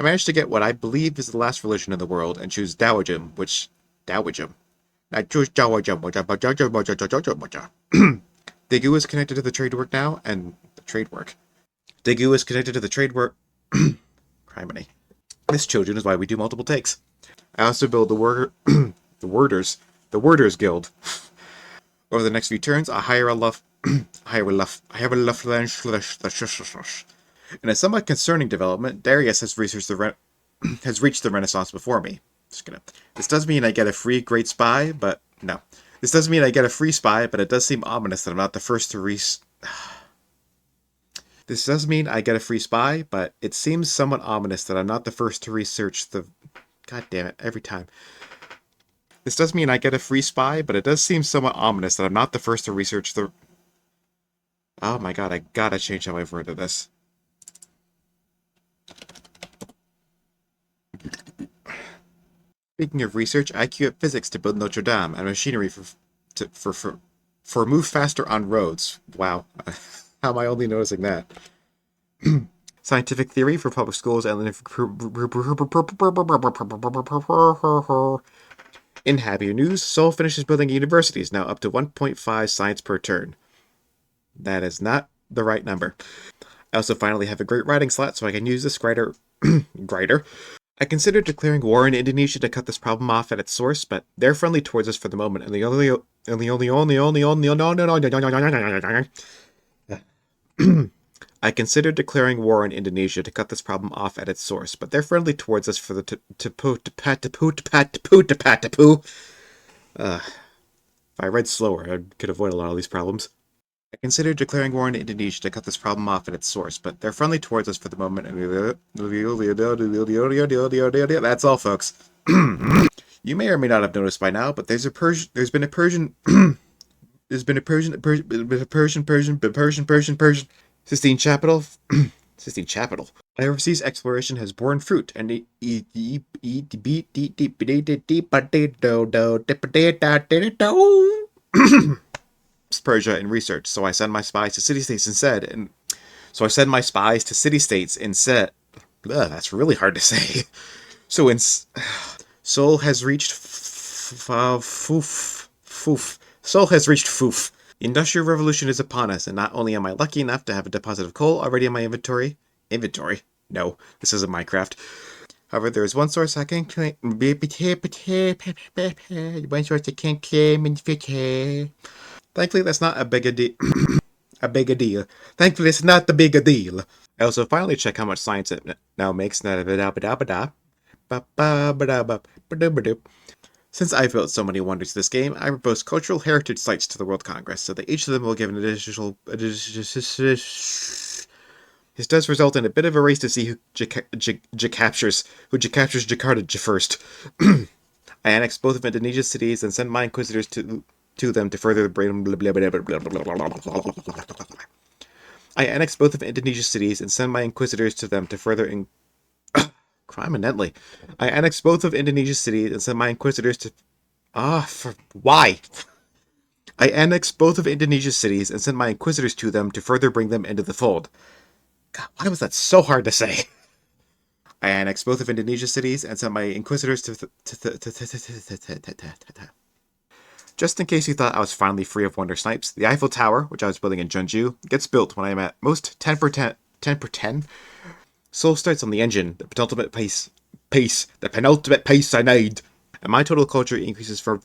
I managed to get what I believe is the last religion in the world and choose Taoism, which... Taoism? I choose Taoism. Daegu is connected to the trade work now, and the trade work. Daegu is connected to the trade work... Criminy. This, children, is why we do multiple takes. I also build the the Worders Guild. Over the next few turns, I hire a luff... In a somewhat concerning development, Darius has reached the Renaissance before me. This does mean I get a free great spy, but no. This does mean I get a free spy, but it does seem ominous that I'm not the first to This does mean I get a free spy, but it seems somewhat ominous that I'm not the first to research the... God damn it, every time. This does mean I get a free spy, but it does seem somewhat ominous that I'm not the first to research the... Oh my god, I gotta change how I've worded this. Speaking of research, I queue up physics to build Notre Dame and machinery for move faster on roads. Wow. How am I only noticing that? Scientific theory for public schools and in happier news, Seoul finishes building universities, now up to 1.5 science per turn. That is not the right number. I also finally have a great writing slot, so I can use this grider. I considered declaring war on Indonesia to cut this problem off at its source, but they're friendly towards us for the moment, and the only I considered declaring war on Indonesia to cut this problem off at its source, but they're friendly towards us for the If I read slower, I could avoid a lot of these problems. I considered declaring war on Indonesia to cut this problem off at its source, but they're friendly towards us for the moment, and that's all, folks. You may or may not have noticed by now, but there's been a Persian Sistine Chapel. Sistine Chapel. My overseas exploration has borne fruit, and Persia in research, so I send my spies to city-states instead, that's really hard to say. Seoul has reached foof. The Industrial Revolution is upon us, and not only am I lucky enough to have a deposit of coal already in my inventory... No, this isn't Minecraft. However, there is one source I can claim... Thankfully, that's not a big a deal. Thankfully, it's not the big a deal. I also finally check how much science it now makes. Since I've built so many wonders to this game, I propose cultural heritage sites to the World Congress, so that each of them will give an additional... This does result in a bit of a race to see who captures Jakarta first. I annex both of Indonesia's cities and send my inquisitors to them to further bring... I annex both of Indonesia's cities and send my inquisitors to them to further... Criminally. I annex both of Indonesia's cities and send my inquisitors to... Why? I annex both of Indonesia's cities and send my inquisitors to them to further bring them into the fold. God, why was that so hard to say? I annex both of Indonesia's cities and send my inquisitors to... Just in case you thought I was finally free of wonder snipes, the Eiffel Tower, which I was building in Jeonju, gets built when I am at most 10 per 10. Seoul starts on the engine, the penultimate pace I need, and my total culture increases from